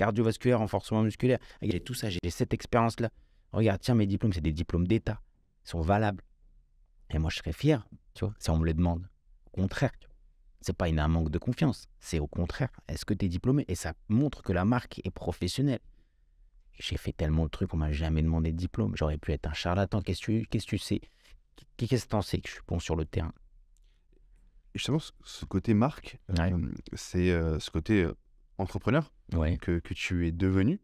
cardiovasculaire, renforcement musculaire. J'ai tout ça, j'ai cette expérience-là. Regarde, tiens, mes diplômes, c'est des diplômes d'État. Ils sont valables. Et moi, je serais fier, tu vois, si on me les demande. Au contraire, tu vois. C'est pas un manque de confiance. C'est au contraire. Est-ce que tu es diplômé? Et ça montre que la marque est professionnelle. J'ai fait tellement de trucs, on m'a jamais demandé de diplôme. J'aurais pu être un charlatan. Qu'est-ce que tu sais? Qu'est-ce que tu en sais que je suis bon sur le terrain? Justement, ce côté marque, Ouais. c'est ce côté entrepreneur Ouais. que tu es devenu.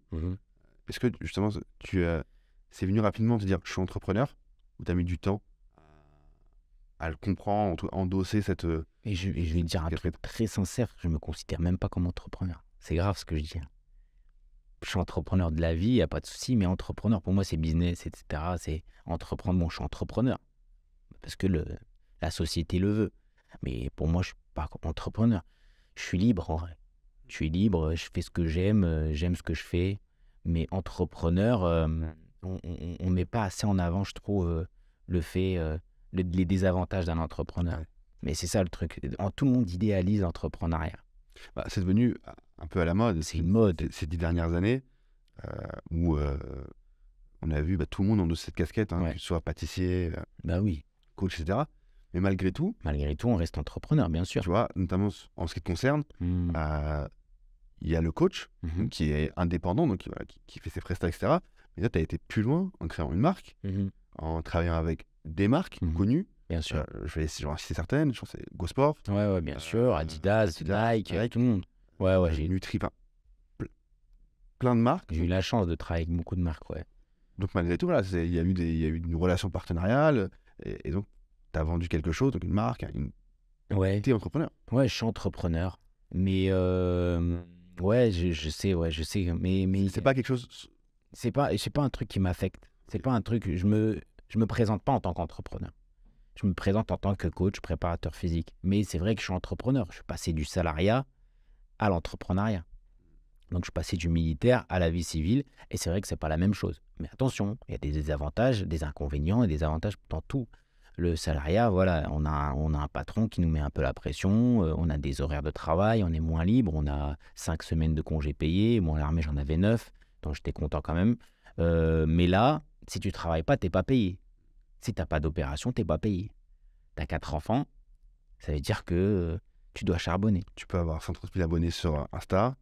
Est-ce que justement, c'est venu rapidement de te dire je suis entrepreneur ou tu as mis du temps à le comprendre, endosser cette. Et je vais te dire un truc très sincère, je me considère même pas comme entrepreneur. C'est grave ce que je dis. Je suis entrepreneur de la vie, il n'y a pas de souci, mais entrepreneur, pour moi, c'est business, etc. C'est entreprendre. Bon, je suis entrepreneur parce que la société le veut. Mais pour moi, je ne suis pas entrepreneur. Je suis libre, en vrai. Je suis libre, je fais ce que j'aime ce que je fais. Mais entrepreneur, on ne met pas assez en avant, je trouve, le fait, les désavantages d'un entrepreneur. Ouais. Mais c'est ça le truc. Tout le monde idéalise l'entrepreneuriat. Bah, c'est devenu un peu à la mode. C'est une mode. Ces 10 dernières années où on a vu tout le monde endosse cette casquette, Ouais. que ce soit pâtissier, Bah oui. coach, etc. Mais malgré tout, on reste entrepreneur, bien sûr. tu vois, notamment en ce qui te concerne, il y a le coach qui est indépendant, donc qui fait ses prestats, etc. Mais là, tu as été plus loin en créant une marque, en travaillant avec des marques connues. Bien sûr. Je vais citer certaines, je pense que c'est Go Sport. Ouais, bien sûr. Adidas, Nike, tout le monde. Ouais, j'ai Nutri, plein de marques. J'ai eu la chance de travailler avec beaucoup de marques, ouais. Donc malgré tout, voilà, il y a eu une relation partenariale, et donc tu as vendu quelque chose, donc une marque, tu es entrepreneur. Ouais, je suis entrepreneur. Mais ouais, je sais, mais c'est pas quelque chose. C'est pas un truc qui m'affecte. C'est pas un truc. Je me présente pas en tant qu'entrepreneur. Je me présente en tant que coach, préparateur physique. Mais c'est vrai que je suis entrepreneur. Je suis passé du salariat à l'entrepreneuriat. Donc, je suis passé du militaire à la vie civile. Et c'est vrai que c'est pas la même chose. Mais attention, il y a des désavantages, des inconvénients et des avantages dans tout. Le salariat, voilà, on a un patron qui nous met un peu la pression. On a des horaires de travail, on est moins libre. On a 5 semaines de congés payés. Moi, à l'armée, j'en avais 9. Donc, j'étais content quand même. Mais là, si tu travailles pas, t'es pas payé. Si tu n'as pas d'opération, tu n'es pas payé. Tu as 4 enfants, ça veut dire que tu dois charbonner. Tu peux avoir 130 000 abonnés sur Insta.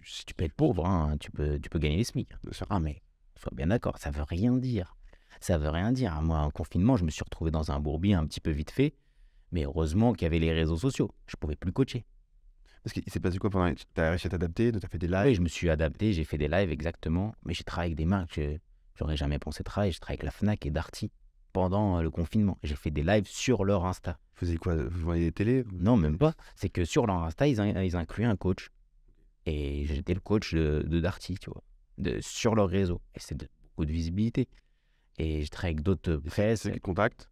Si tu peux être pauvre, hein, tu peux gagner les SMIC. Ah, mais sois bien d'accord, ça veut rien dire. Ça veut rien dire. Moi, en confinement, je me suis retrouvé dans un bourbier un petit peu vite fait. Mais heureusement qu'il y avait les réseaux sociaux. Je ne pouvais plus coacher. Parce qu'il s'est passé quoi pendant. Tu as réussi à t'adapter, tu as fait des lives? Oui, je me suis adapté, j'ai fait des lives, exactement. Mais j'ai travaillé avec des marques que j'aurais jamais pensé travailler. J'ai travaillé avec la Fnac et Darty pendant le confinement. J'ai fait des lives sur leur Insta. Vous faisiez quoi? Vous voyez des télés? Non, même pas. C'est que sur leur Insta, ils incluaient un coach. Et j'étais le coach de Darty, tu vois, sur leur réseau. Et c'est beaucoup de visibilité. Et je travaille avec d'autres presse. Ceux qui contactent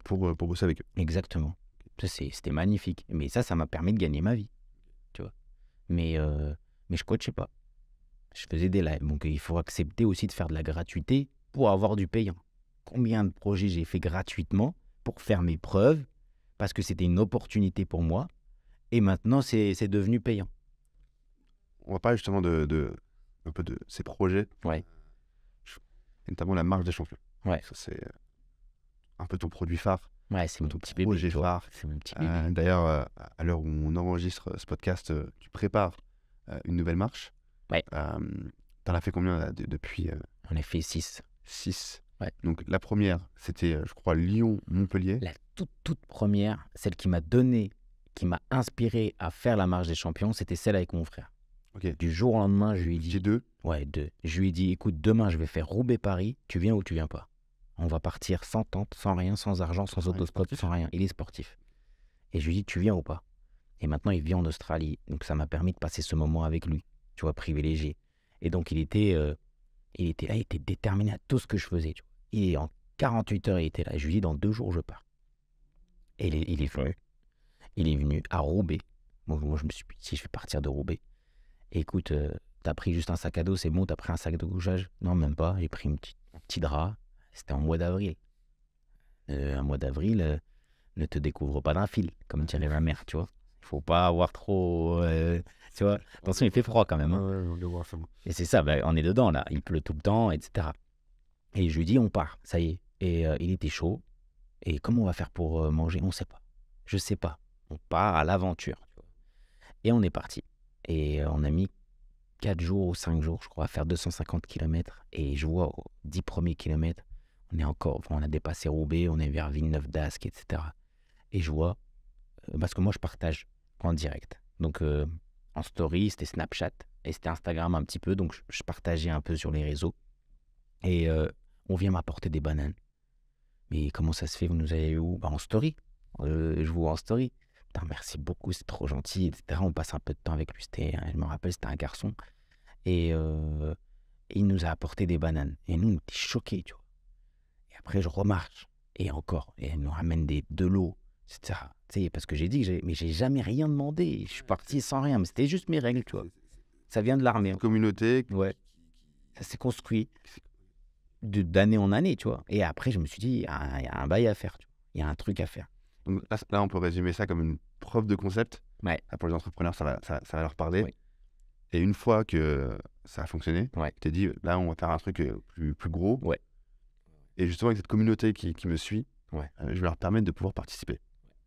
pour bosser avec eux. Exactement. C'était magnifique. Mais ça m'a permis de gagner ma vie, tu vois. Mais je coachais pas. Je faisais des lives. Donc il faut accepter aussi de faire de la gratuité pour avoir du payant. Combien de projets j'ai fait gratuitement pour faire mes preuves, parce que c'était une opportunité pour moi, et maintenant c'est devenu payant. On va parler justement un peu de ces projets, Ouais. Et notamment la marche des champions. Ouais. Ça, c'est un peu ton produit phare. Ouais, c'est mon petit bébé. Projet phare. C'est mon petit bébé. D'ailleurs, à l'heure où on enregistre ce podcast, tu prépares une nouvelle marche. Ouais. T'en as fait combien là, depuis On a fait 6. 6. Ouais. Donc la première, c'était, je crois, Lyon-Montpellier. La toute première, celle qui m'a inspiré à faire la marche des champions, c'était celle avec mon frère. Okay. Du jour au lendemain, je lui ai dit... J'ai 2. Ouais, 2. Je lui ai dit, écoute, demain, je vais faire Roubaix-Paris. Tu viens ou tu viens pas? On va partir sans tente, sans rien, sans argent, sans autostop, sans rien. Il est sportif. Et je lui ai dit, tu viens ou pas? Et maintenant, il vit en Australie. Donc, ça m'a permis de passer ce moment avec lui, tu vois, privilégié. Et donc, il était déterminé à tout ce que je faisais. Tu vois. Et en 48 heures, il était là. Je lui ai dit, dans 2 jours, je pars. Et il est venu. Il est venu à Roubaix. Moi, je me suis dit, si je vais partir de Roubaix. Et écoute, t'as pris juste un sac à dos, c'est bon, t'as pris un sac de couchage? Non, même pas. J'ai pris un petit drap. C'était en mois d'avril. Un mois d'avril, ne te découvre pas d'un fil, comme dirait ma mère, tu vois. Il faut pas avoir trop... tu vois, attention, il fait froid quand même. Hein. On le voit, et c'est ça, on est dedans là. Il pleut tout le temps, etc. Et je lui dis, on part, ça y est. Et il était chaud. Et comment on va faire pour manger? On ne sait pas. Je sais pas. On part à l'aventure. Et on est parti. Et on a mis 4 jours ou 5 jours, je crois, à faire 250 km. Et je vois aux 10 premiers kilomètres, on a dépassé Roubaix, on est vers Villeneuve-d'Ascq, etc. Et je vois, parce que moi je partage en direct. Donc en story, c'était Snapchat et c'était Instagram un petit peu. Donc je partageais un peu sur les réseaux. Et on vient m'apporter des bananes. Mais comment ça se fait? Vous nous avez eu où? En story. Je vous vois en story. Putain, merci beaucoup, c'est trop gentil, etc. On passe un peu de temps avec lui. Je me rappelle, c'était un garçon. Et il nous a apporté des bananes. Et nous, on était choqués, tu vois. Et après, je remarche. Et encore. Et elle nous ramène de l'eau, etc. Tu sais, parce que j'ai dit que j'ai jamais rien demandé. Je suis parti sans rien. Mais c'était juste mes règles, tu vois. Ça vient de l'armée. Communauté. Ouais. Ça s'est construit d'année en année, tu vois. Et après, je me suis dit, il y a un bail à faire, tu vois. Il y a un truc à faire. Donc là, on peut résumer ça comme une preuve de concept. Ouais. Pour les entrepreneurs, ça va leur parler. Oui. Et une fois que ça a fonctionné, ouais. tu t'es dit, là, on va faire un truc plus gros. Ouais. Et justement, avec cette communauté qui me suit, ouais. Je vais leur permettre de pouvoir participer.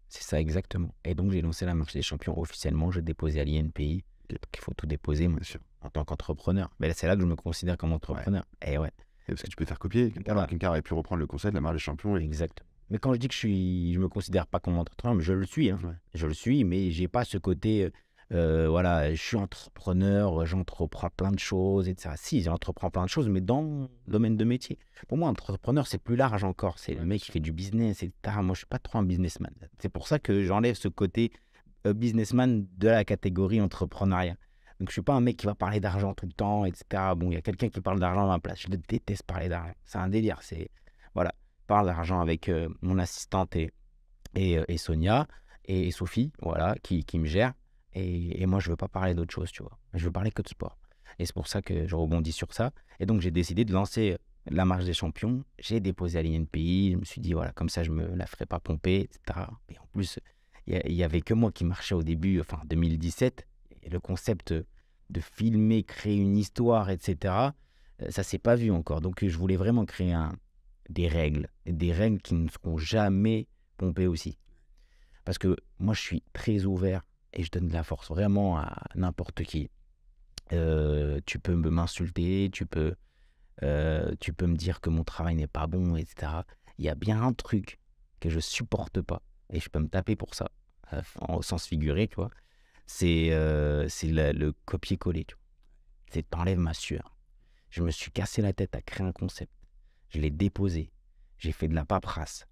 C'est ça, exactement. Et donc, j'ai lancé la marche des champions officiellement. J'ai déposé à l'INPI. Okay. Il faut tout déposer, moi, en tant qu'entrepreneur. Mais là, c'est là que je me considère comme entrepreneur. Ouais. Et ouais. Et parce que tu peux faire copier. Quelqu'un aurait pu reprendre le concept de la marche des champions. Exactement. Mais quand je dis que je me considère pas comme entrepreneur, mais je le suis. Hein. Ouais. Je le suis, mais j'ai pas ce côté... voilà, je suis entrepreneur, j'entreprends plein de choses, etc. Si, j'entreprends plein de choses, mais dans le domaine de métier. Pour moi, entrepreneur, c'est plus large encore. C'est le mec qui fait du business, etc. Moi, je ne suis pas trop un businessman. C'est pour ça que j'enlève ce côté businessman de la catégorie entrepreneuriat. Donc, je ne suis pas un mec qui va parler d'argent tout le temps, etc. Bon, il y a quelqu'un qui parle d'argent à ma place. Je déteste parler d'argent. C'est un délire. Voilà, je parle d'argent avec mon assistante et Sonia et Sophie, voilà, qui me gèrent. Et moi, je ne veux pas parler d'autre chose, tu vois. Je veux parler que de sport. Et c'est pour ça que je rebondis sur ça. Et donc, j'ai décidé de lancer la marche des champions. J'ai déposé à l'INPI. Je me suis dit, voilà, comme ça, je ne me la ferai pas pomper, etc. Et en plus, il n'y avait que moi qui marchais au début, enfin, 2017. Et le concept de filmer, créer une histoire, etc., ça ne s'est pas vu encore. Donc, je voulais vraiment créer des règles qui ne seront jamais pompées aussi. Parce que moi, je suis très ouvert. Et je donne de la force vraiment à n'importe qui. Tu peux m'insulter, tu peux me dire que mon travail n'est pas bon, etc. Il y a bien un truc que je supporte pas, et je peux me taper pour ça, au sens figuré, tu vois. C'est le copier-coller, tu vois. C'est t'enlèves ma sueur. Je me suis cassé la tête à créer un concept. Je l'ai déposé. J'ai fait de la paperasse.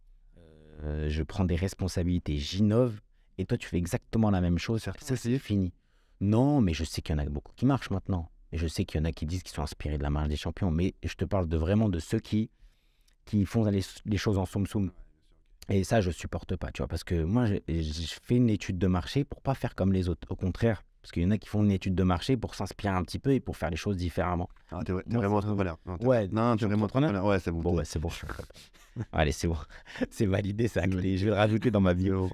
Je prends des responsabilités. J'innove. Et toi, tu fais exactement la même chose. Ça, c'est fini. Non, mais je sais qu'il y en a beaucoup qui marchent maintenant. Et je sais qu'il y en a qui disent qu'ils sont inspirés de la marche des champions. Mais je te parle vraiment de ceux qui font les choses en soum-soum. Et ça, je ne supporte pas, tu vois. Parce que moi, je fais une étude de marché pour ne pas faire comme les autres. Au contraire, parce qu'il y en a qui font une étude de marché pour s'inspirer un petit peu et pour faire les choses différemment. Ah, t'es vraiment entrepreneur. Ouais, t'es vraiment entrepreneur. Ouais, c'est bon. Bon, c'est bon. Allez, c'est bon. C'est validé, ça. Je vais le rajouter dans ma bio.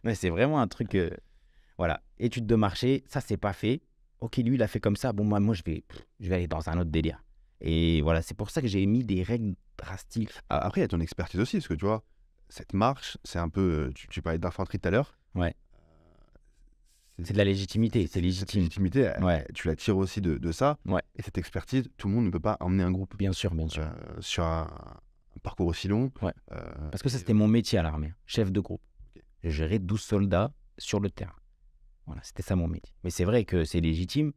Mais c'est vraiment un truc, voilà, étude de marché, ça c'est pas fait. Ok, lui il a fait comme ça, bon moi je vais aller dans un autre délire. Et voilà, c'est pour ça que j'ai mis des règles drastiques. Après il y a ton expertise aussi, parce que tu vois, cette marche, c'est un peu, tu parlais d'infanterie tout à l'heure. Ouais. C'est de la légitimité, c'est légitime. Cette légitimité, ouais. Tu la tires aussi de ça. Ouais. Et cette expertise, tout le monde ne peut pas emmener un groupe. Bien sûr. Sur un parcours aussi long. Ouais. Parce que ça c'était mon métier à l'armée, chef de groupe. Je gérais 12 soldats sur le terrain. Voilà, c'était ça mon métier. Mais c'est vrai que c'est légitime.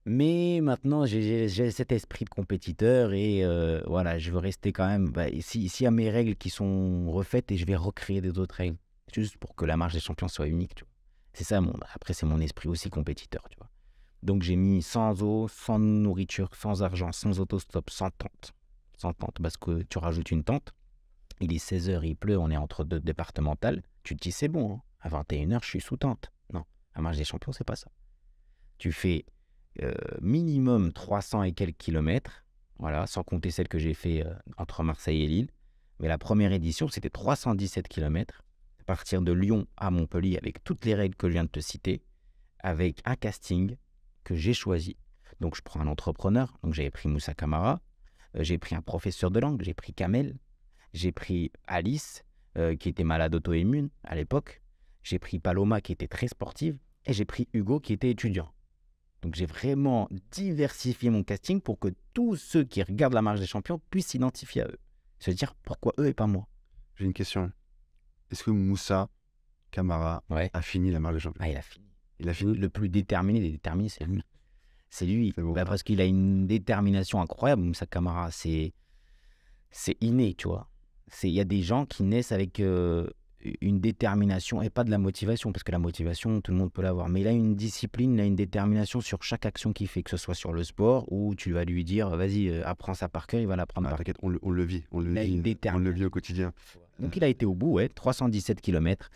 Mais maintenant, j'ai cet esprit de compétiteur et voilà, je veux rester quand même... s'il y a mes règles qui sont refaites et je vais recréer des autres règles, juste pour que la marche des champions soit unique, tu vois. C'est ça, après, c'est mon esprit aussi compétiteur, tu vois. Donc, j'ai mis sans eau, sans nourriture, sans argent, sans autostop, sans tente. Sans tente, parce que tu rajoutes une tente. Il est 16h, il pleut, on est entre deux départementales. Tu te dis, c'est bon, hein. À 21h, je suis sous tente. Non, la marche des champions, c'est pas ça. Tu fais minimum 300 et quelques kilomètres, voilà, sans compter celle que j'ai fait entre Marseille et Lille. Mais la première édition, c'était 317 kilomètres, partir de Lyon à Montpellier avec toutes les règles que je viens de te citer, avec un casting que j'ai choisi. Donc, je prends un entrepreneur. Donc, j'avais pris Moussa Camara, j'ai pris un professeur de langue, j'ai pris Kamel, j'ai pris Alice, qui était malade auto-immune à l'époque. J'ai pris Paloma, qui était très sportive. Et j'ai pris Hugo, qui était étudiant. Donc, j'ai vraiment diversifié mon casting pour que tous ceux qui regardent la marche des champions puissent s'identifier à eux. Se dire pourquoi eux et pas moi. J'ai une question. Est-ce que Moussa Camara a fini la marche des champions? Ah, il a fini. Il a fini. Le plus déterminé des déterminés, c'est lui. C'est lui. Parce qu'il a une détermination incroyable, Moussa Camara. C'est inné, tu vois. Il y a des gens qui naissent avec une détermination et pas de la motivation, parce que la motivation, tout le monde peut l'avoir. Mais il a une discipline, il a une détermination sur chaque action qu'il fait, que ce soit sur le sport, où tu vas lui dire, vas-y, apprends ça par cœur, il va l'apprendre par cœur. On le vit au quotidien. Donc il a été au bout, 317 km,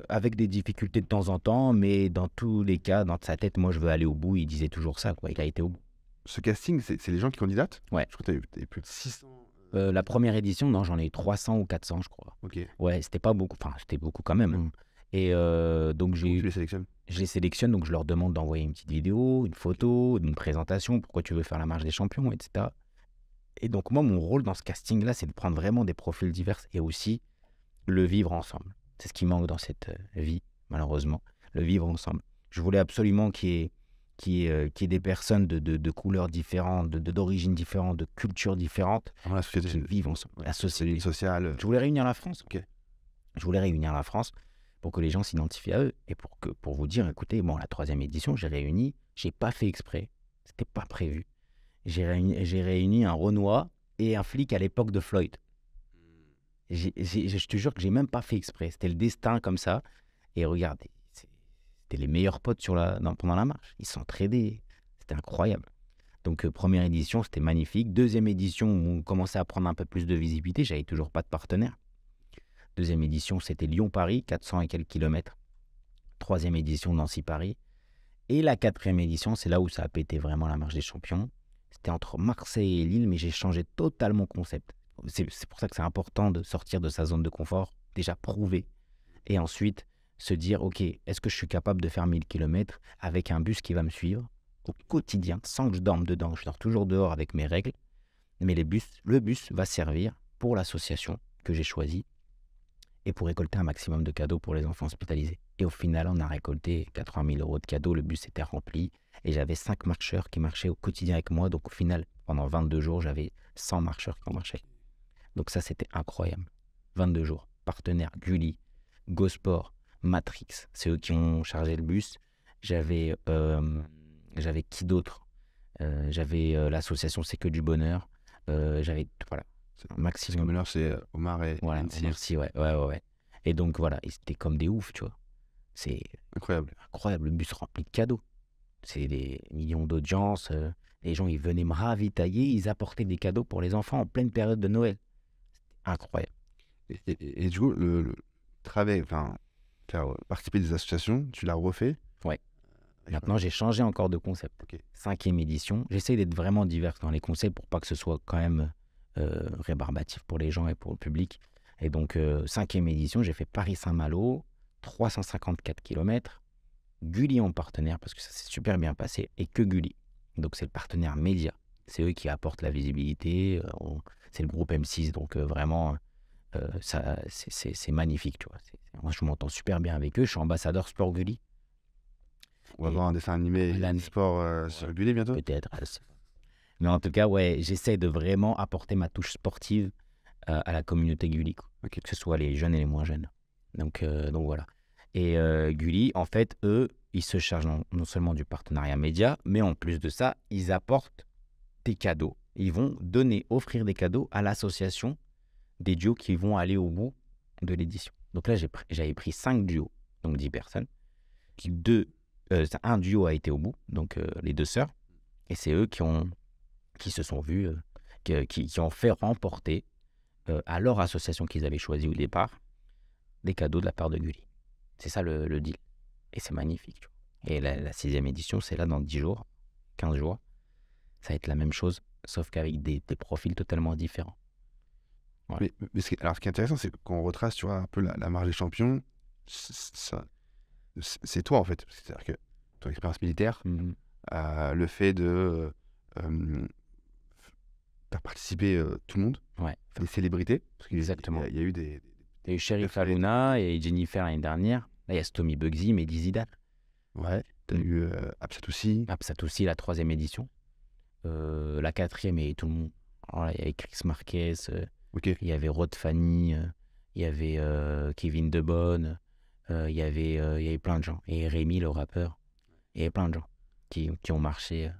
avec des difficultés de temps en temps, mais dans tous les cas, dans sa tête, moi je veux aller au bout, il disait toujours ça, quoi. Il a été au bout. Ce casting, c'est les gens qui candidatent? Ouais. Je crois que tu as eu plus de 600. La première édition, non, j'en ai eu 300 ou 400, je crois. Ok. Ouais, c'était pas beaucoup, enfin, c'était beaucoup quand même. Et donc, tu les sélectionnes? Je les sélectionne, donc je leur demande d'envoyer une petite vidéo, une photo, une présentation, pourquoi tu veux faire la marche des champions, etc. Et donc, moi, mon rôle dans ce casting-là, c'est de prendre vraiment des profils divers et aussi le vivre ensemble. C'est ce qui manque dans cette vie, malheureusement, le vivre ensemble. Je voulais absolument qu'il y ait des personnes de couleurs différentes, d'origines différentes, de cultures différentes, la société, qui vivent ensemble. La société sociale. Je voulais réunir la France. Ok. Je voulais réunir la France pour que les gens s'identifient à eux et pour vous dire, écoutez, bon, la 3e édition, j'ai réuni, j'ai pas fait exprès, c'était pas prévu. J'ai réuni un Renoir et un flic à l'époque de Floyd. Je te jure que j'ai même pas fait exprès. C'était le destin comme ça. Et regardez, c'était les meilleurs potes pendant la marche. Ils s'entraidaient. C'était incroyable. Donc, première édition, c'était magnifique. 2e édition, on commençait à prendre un peu plus de visibilité. J'avais toujours pas de partenaire. 2e édition, c'était Lyon-Paris, 400 et quelques kilomètres. 3e édition, Nancy-Paris. Et la 4e édition, c'est là où ça a pété vraiment la marche des champions. C'était entre Marseille et Lille, mais j'ai changé totalement le concept. C'est pour ça que c'est important de sortir de sa zone de confort, déjà prouver, et ensuite se dire, ok, est-ce que je suis capable de faire 1000 km avec un bus qui va me suivre au quotidien, sans que je dorme dedans. Je dors toujours dehors avec mes règles, mais le bus va servir pour l'association que j'ai choisie et pour récolter un maximum de cadeaux pour les enfants hospitalisés. Et au final, on a récolté 80 000 € de cadeaux, le bus était rempli, et j'avais 5 marcheurs qui marchaient au quotidien avec moi, donc au final, pendant 22 jours, j'avais 100 marcheurs qui ont marché. Donc ça, c'était incroyable. 22 jours. Partenaires, Gulli, GoSport, Matrix, c'est eux qui ont chargé le bus. J'avais qui d'autre? J'avais l'association C'est que du bonheur. J'avais, voilà, maximum. C'est que bonheur, c'est Omar et Merci, ouais. Et donc, voilà, c'était comme des oufs, tu vois. C'est incroyable. Incroyable, le bus rempli de cadeaux. C'est des millions d'audience. Les gens, ils venaient me ravitailler, ils apportaient des cadeaux pour les enfants en pleine période de Noël. Incroyable. Et du coup, le travail, enfin, faire participer des associations, tu l'as refait? Ouais. Maintenant, j'ai changé encore de concept. Okay. 5e édition. J'essaie d'être vraiment divers dans les concepts pour pas que ce soit quand même rébarbatif pour les gens et pour le public. Et donc, 5e édition, j'ai fait Paris-Saint-Malo, 354 km. Gulli en partenaire, parce que ça s'est super bien passé, et que Gulli. Donc, c'est le partenaire média. C'est eux qui apportent la visibilité. C'est le groupe M6, donc vraiment, ça, c'est magnifique, tu vois. Moi, je m'entends super bien avec eux. Je suis ambassadeur Sport Gulli. On va voir un dessin animé sport sur Gulli bientôt. Peut-être. Mais en tout cas, ouais, j'essaie de vraiment apporter ma touche sportive à la communauté Gulli, okay. Que ce soit les jeunes et les moins jeunes. Donc voilà. Et Gulli, en fait, eux, ils se chargent non seulement du partenariat média, mais en plus de ça, ils apportent des cadeaux. Ils vont offrir des cadeaux à l'association des duos qui vont aller au bout de l'édition. Donc là, j'avais pris 5 duos, donc 10 personnes. Un duo a été au bout, donc les 2 sœurs. Et c'est eux qui se sont vus, qui ont fait remporter à leur association qu'ils avaient choisie au départ, des cadeaux de la part de Gulli. C'est ça le deal. Et c'est magnifique. Tu vois. Et la 6e édition, c'est là dans 10 jours, 15 jours. Ça va être la même chose, sauf qu'avec des profils totalement différents. Ouais. Mais ce qui est intéressant, c'est qu'on retrace, tu vois, un peu la marche des champions. C'est toi, en fait. C'est-à-dire que ton expérience militaire, le fait de faire participer tout le monde, des célébrités. Parce Exactement. Il y a eu des... Il y a eu Sheriff Aluna et Jennifer l'année dernière. Là, il y a Stomy Bugsy, Mehdi Zidane. Ouais, t'as eu Absatoussi. Absatoussi, la 3e édition. La 4e, et tout le monde. Alors là, il y avait Chris Marquez, il y avait Rod Fanny, il y avait Kevin De Bonne, il y avait plein de gens. Et Rémi, le rappeur. Il y avait plein de gens qui ont marché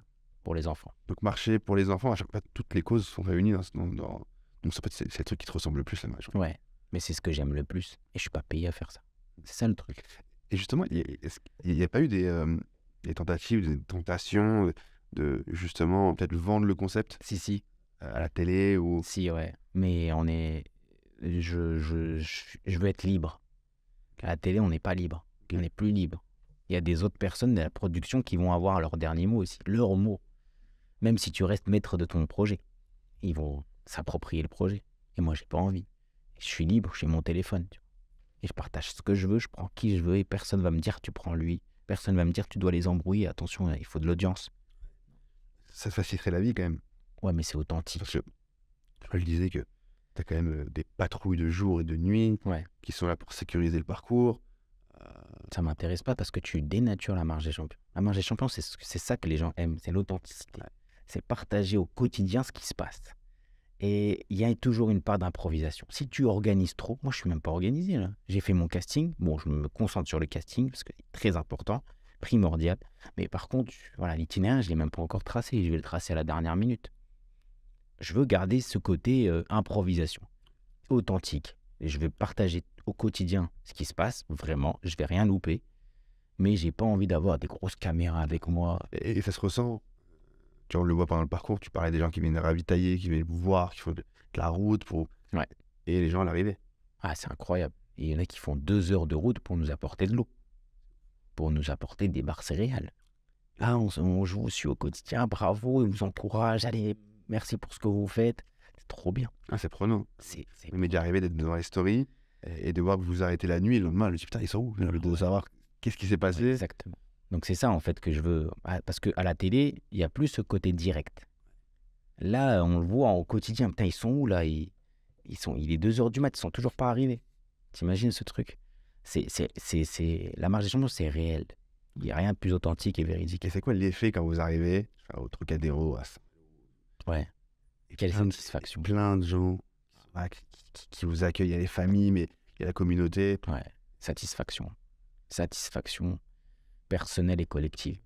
pour les enfants. Donc marcher pour les enfants, à chaque fois, toutes les causes sont réunies donc c'est le truc qui te ressemble le plus, la marche. Ouais, mais c'est ce que j'aime le plus. Et je suis pas payé à faire ça. C'est ça le truc. Et justement, il n'y a pas eu des tentatives, des tentations de justement peut-être vendre le concept Si. À la télé ou... Si, ouais. Mais je veux être libre. À la télé, on n'est pas libre. On n'est plus libre. Il y a des autres personnes de la production qui vont avoir leur dernier mot aussi. Leur mot. Même si tu restes maître de ton projet. Ils vont s'approprier le projet. Et moi, j'ai pas envie. Je suis libre, j'ai mon téléphone. Tu vois. Et je partage ce que je veux, je prends qui je veux. Et personne va me dire, tu prends lui. Personne va me dire, tu dois les embrouiller. Attention, il faut de l'audience. Ça te faciliterait la vie quand même. Ouais, mais c'est authentique. Parce que je disais que tu as quand même des patrouilles de jour et de nuit qui sont là pour sécuriser le parcours. Ça m'intéresse pas parce que tu dénatures la marche des champions. La marche des champions, c'est ça que les gens aiment, c'est l'authenticité. Ouais. C'est partager au quotidien ce qui se passe. Et il y a toujours une part d'improvisation. Si tu organises trop, moi je suis même pas organisé là. J'ai fait mon casting, bon je me concentre sur le casting parce que c'est très important, primordial. Mais par contre, voilà, l'itinéraire, je l'ai même pas encore tracé, je vais le tracer à la dernière minute. Je veux garder ce côté improvisation, authentique. Et je vais partager au quotidien ce qui se passe, vraiment, je vais rien louper. Mais j'ai pas envie d'avoir des grosses caméras avec moi. Et ça se ressent. Tu vois, on le voit pendant le parcours, tu parlais des gens qui viennent ravitailler, qui viennent vous voir, qui font de la route pour... Ouais. Et les gens à l'arrivée. Ah, c'est incroyable. Et il y en a qui font 2 heures de route pour nous apporter de l'eau. Pour nous apporter des barres céréales. Ah, on joue aussi au quotidien, bravo, ils vous encouragent, allez, merci pour ce que vous faites. C'est trop bien. Ah, c'est prenant. Il m'est déjà arrivé d'être devant les stories et de voir que vous arrêtez la nuit, le lendemain, je me dis putain, ils sont où? De savoir qu'est-ce qui s'est passé. Ouais, exactement. Donc c'est ça en fait que je veux. Parce qu'à la télé, il n'y a plus ce côté direct. Là, on le voit au quotidien. Putain, ils sont où là? Il est 2 heures du mat, ils sont toujours pas arrivés. T'imagines ce truc? La marche des champions, c'est réel. Il n'y a rien de plus authentique et véridique. Et c'est quoi l'effet quand vous arrivez au Trocadéro? Ouais. Quelle satisfaction. Plein de gens qui vous accueillent. Il y a les familles, mais il y a la communauté. Ouais. Satisfaction. Satisfaction personnelle et collective.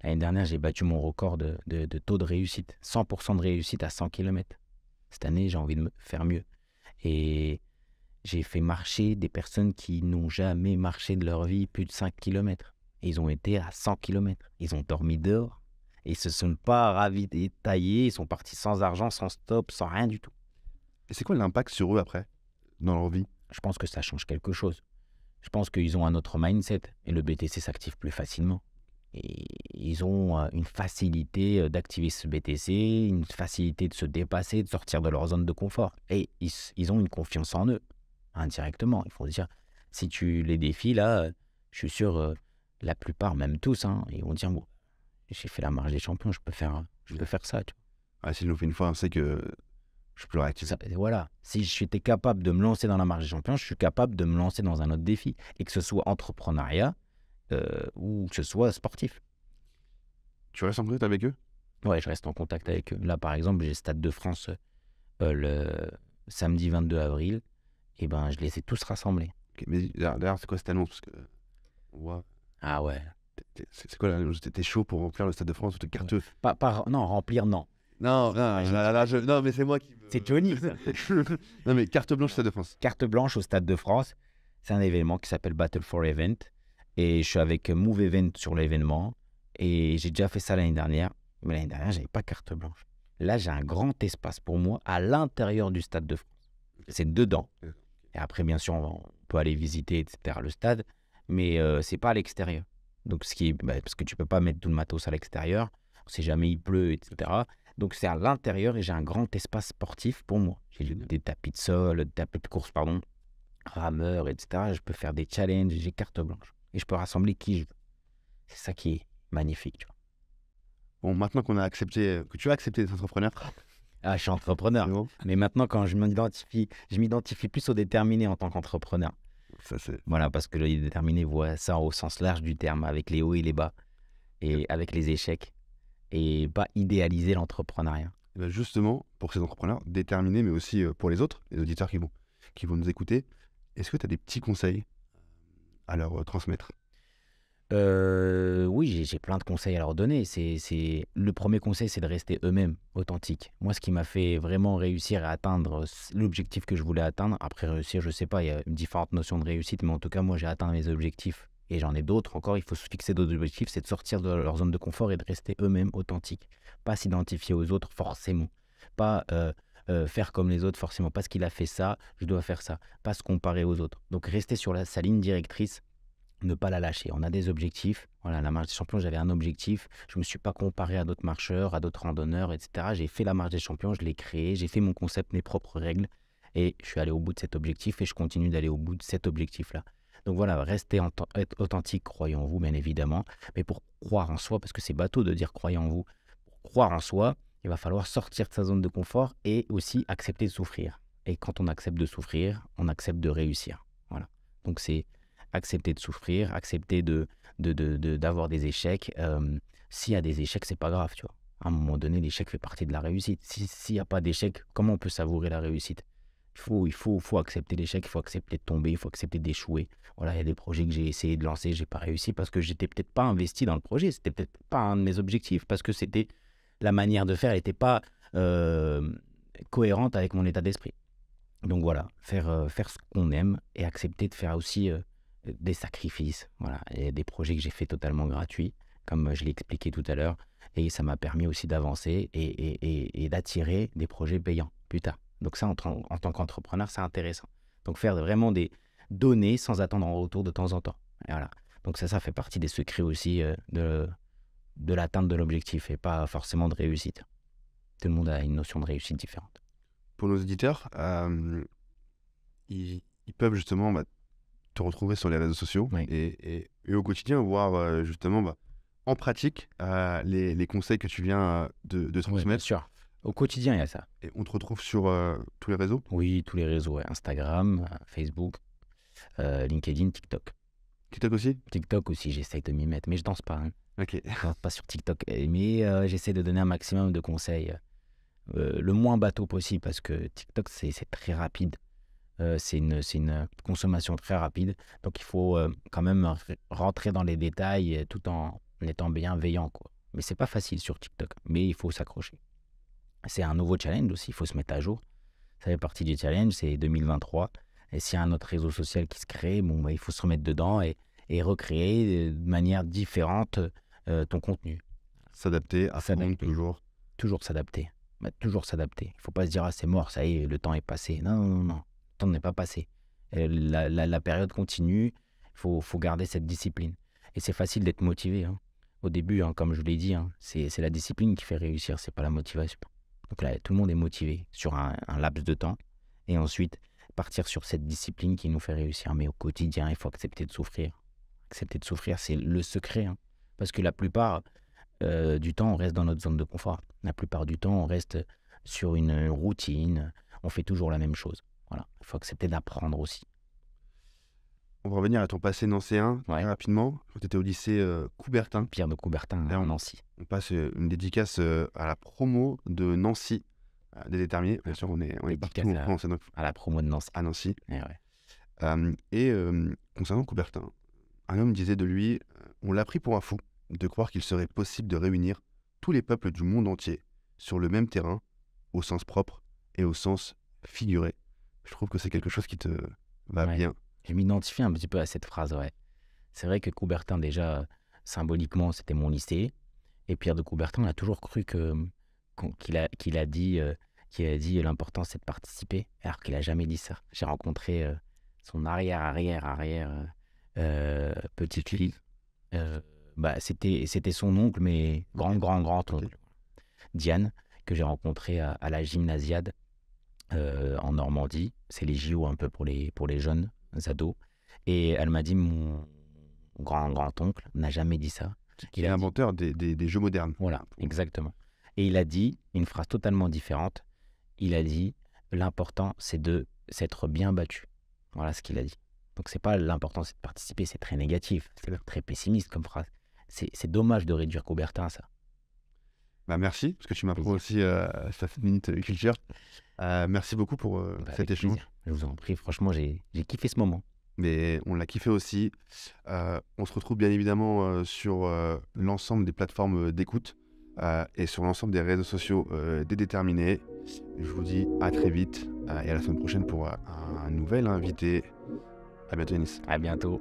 L'année dernière, j'ai battu mon record de taux de réussite. 100% de réussite à 100 km. Cette année, j'ai envie de faire mieux. Et j'ai fait marcher des personnes qui n'ont jamais marché de leur vie plus de 5 km. Et ils ont été à 100 km. Ils ont dormi dehors. Et ils ne se sont pas ravitaillés. Ils sont partis sans argent, sans stop, sans rien du tout. Et c'est quoi l'impact sur eux après, dans leur vie? Je pense que ça change quelque chose. Je pense qu'ils ont un autre mindset. Et le BTC s'active plus facilement. Et ils ont une facilité d'activer ce BTC, une facilité de se dépasser, de sortir de leur zone de confort. Et ils ont une confiance en eux, indirectement. Il faut se dire, si tu les défies, là, je suis sûr, la plupart, même tous, ils vont dire, bon, j'ai fait la marche des champions, je peux faire ça. Tu vois. Ah, si je le fais une fois, on sait que je peux le réactiver. Voilà, si j'étais capable de me lancer dans la marche des champions, je suis capable de me lancer dans un autre défi. Et que ce soit entrepreneuriat, ou que ce soit sportif. Tu restes en contact avec eux? Ouais, je reste en contact avec eux. Là, par exemple, j'ai le Stade de France le samedi 22 avril. Et ben, je les ai tous rassemblés. Okay, mais d'ailleurs, c'est quoi cette annonce? Parce que wow. Ah ouais. C'est quoi l'annonce? T'es chaud pour remplir le Stade de France ou t'es carteux? Non, remplir, non. Non, mais c'est moi qui me... C'est Johnny, ça. Non, mais carte blanche au Stade de France. Carte blanche au Stade de France. C'est un événement qui s'appelle Battle for Event. Et je suis avec Move Event sur l'événement. Et j'ai déjà fait ça l'année dernière. Mais l'année dernière, j'avais pas carte blanche. Là, j'ai un grand espace pour moi à l'intérieur du Stade de France. C'est dedans. Et après, bien sûr, on peut aller visiter, etc., le stade. Mais c'est pas à l'extérieur. Donc, parce que tu peux pas mettre tout le matos à l'extérieur. On sait jamais il pleut, etc. Donc, c'est à l'intérieur et j'ai un grand espace sportif pour moi. J'ai des tapis de sol, des tapis de course, pardon, rameurs, etc. Je peux faire des challenges, j'ai carte blanche. Et je peux rassembler qui je veux. C'est ça qui est magnifique, tu vois. Bon, maintenant que tu as accepté d'être entrepreneur. Ah, je suis entrepreneur. Bon. Mais maintenant, quand je m'identifie plus au déterminé en tant qu'entrepreneur. Ça, c'est... Voilà, parce que le déterminé voit ça au sens large du terme, avec les hauts et les bas, et avec les échecs, et pas idéaliser l'entrepreneuriat. Et ben justement, pour ces entrepreneurs déterminés, mais aussi pour les autres, les auditeurs qui vont nous écouter, est-ce que tu as des petits conseils à leur transmettre? Oui, j'ai plein de conseils à leur donner. Le premier conseil, c'est de rester eux-mêmes, authentiques. Moi, ce qui m'a fait vraiment réussir à atteindre l'objectif que je voulais atteindre, après réussir, je sais pas, il y a différentes notions de réussite, mais en tout cas, moi, j'ai atteint mes objectifs. Et j'en ai d'autres encore, il faut se fixer d'autres objectifs, c'est de sortir de leur zone de confort et de rester eux-mêmes authentiques. Pas s'identifier aux autres forcément. Pas faire comme les autres forcément. Parce qu'il a fait ça, je dois faire ça. Pas se comparer aux autres. Donc rester sur sa ligne directrice, ne pas la lâcher. On a des objectifs. Voilà, la marche des champions, j'avais un objectif. Je ne me suis pas comparé à d'autres marcheurs, à d'autres randonneurs, etc. J'ai fait la marche des champions, je l'ai créée, j'ai fait mon concept, mes propres règles. Et je suis allé au bout de cet objectif et je continue d'aller au bout de cet objectif-là. Donc voilà, restez être authentique, croyez en vous, bien évidemment. Mais pour croire en soi, parce que c'est bateau de dire croyez en vous, pour croire en soi, il va falloir sortir de sa zone de confort et aussi accepter de souffrir. Et quand on accepte de souffrir, on accepte de réussir. Voilà. Donc c'est accepter de souffrir, accepter d'avoir des échecs. S'il y a des échecs, c'est pas grave, tu vois. À un moment donné, l'échec fait partie de la réussite. S'il n'y a pas d'échec, comment on peut savourer la réussite? Il faut accepter l'échec, il faut accepter de tomber, il faut accepter d'échouer. Voilà, il y a des projets que j'ai essayé de lancer, j'ai pas réussi parce que j'étais peut-être pas investi dans le projet, c'était peut-être pas un de mes objectifs, parce que c'était la manière de faire n'était pas cohérente avec mon état d'esprit. Donc voilà, faire ce qu'on aime et accepter de faire aussi des sacrifices. Voilà, il y a des projets que j'ai fait totalement gratuits, comme je l'ai expliqué tout à l'heure, et ça m'a permis aussi d'avancer et d'attirer des projets payants plus tard. Donc ça, en tant qu'entrepreneur, c'est intéressant. Donc faire vraiment des données sans attendre en retour de temps en temps. Et voilà. Donc ça fait partie des secrets aussi de l'atteinte de l'objectif et pas forcément de réussite. Tout le monde a une notion de réussite différente. Pour nos auditeurs, ils peuvent justement te retrouver sur les réseaux sociaux Oui. et au quotidien voir justement en pratique les conseils que tu viens de transmettre. Oui, bien sûr. Au quotidien, il y a ça. Et on te retrouve sur tous les réseaux? Oui, tous les réseaux. Ouais. Instagram, Facebook, LinkedIn, TikTok. TikTok aussi? TikTok aussi, j'essaye de m'y mettre, mais je danse pas. Hein. Ok. Je danse pas sur TikTok. Mais j'essaie de donner un maximum de conseils. Le moins bateau possible parce que TikTok, c'est très rapide. C'est une consommation très rapide. Donc, il faut quand même rentrer dans les détails tout en étant bienveillant, quoi. Mais c'est pas facile sur TikTok, mais il faut s'accrocher. C'est un nouveau challenge aussi, il faut se mettre à jour. Ça fait partie du challenge, c'est 2023. Et s'il y a un autre réseau social qui se crée, il faut se remettre dedans et recréer de manière différente ton contenu. S'adapter, apprendre toujours. Toujours s'adapter. Toujours s'adapter. Il ne faut pas se dire, ah, c'est mort, ça y est, le temps est passé. Non, non, non. Le temps n'est pas passé. La période continue. Il faut garder cette discipline. Et c'est facile d'être motivé. Hein. Au début, hein, comme je vous l'ai dit, hein, c'est la discipline qui fait réussir, c'est pas la motivation. Donc là, tout le monde est motivé sur un laps de temps. Et ensuite, partir sur cette discipline qui nous fait réussir. Mais au quotidien, il faut accepter de souffrir. Accepter de souffrir, c'est le secret. Hein. Parce que la plupart du temps, on reste dans notre zone de confort. La plupart du temps, on reste sur une routine. On fait toujours la même chose. Voilà. Il faut accepter d'apprendre aussi. On va revenir à ton passé nancéen très rapidement. Tu étais au lycée Coubertin. Pierre de Coubertin, à Nancy. On passe une dédicace à la promo de Nancy, des déterminés. Bien sûr, on est partout en France. À la promo de Nancy. À Nancy. Et concernant Coubertin, un homme disait de lui, on l'a pris pour un fou de croire qu'il serait possible de réunir tous les peuples du monde entier sur le même terrain, au sens propre et au sens figuré. Je trouve que c'est quelque chose qui te va bien. Je m'identifie un petit peu à cette phrase, ouais. C'est vrai que Coubertin, déjà, symboliquement, c'était mon lycée. Et Pierre de Coubertin, on a toujours cru qu'il a dit l'important, c'est de participer, alors qu'il n'a jamais dit ça. J'ai rencontré son arrière petite fille. C'était son oncle, mais grand oncle, Diane, que j'ai rencontrée à la Gymnasiade en Normandie. C'est les JO un peu pour les jeunes ados. Et elle m'a dit, mon grand-oncle n'a jamais dit ça. Il est inventeur des jeux modernes. Voilà, exactement. Et il a dit une phrase totalement différente. Il a dit, l'important, c'est de s'être bien battu. Voilà ce qu'il a dit. Donc, c'est pas l'important, c'est de participer, c'est très négatif. C'est très pessimiste comme phrase. C'est dommage de réduire Coubertin à ça. Bah merci, parce que tu m'apprends aussi cette minute culture. Merci beaucoup pour cet échange. Plaisir. Je vous en prie, franchement, j'ai kiffé ce moment. Mais on l'a kiffé aussi. On se retrouve bien évidemment sur l'ensemble des plateformes d'écoute et sur l'ensemble des réseaux sociaux déterminés. Je vous dis à très vite et à la semaine prochaine pour un nouvel invité. À bientôt, Yanis. À bientôt.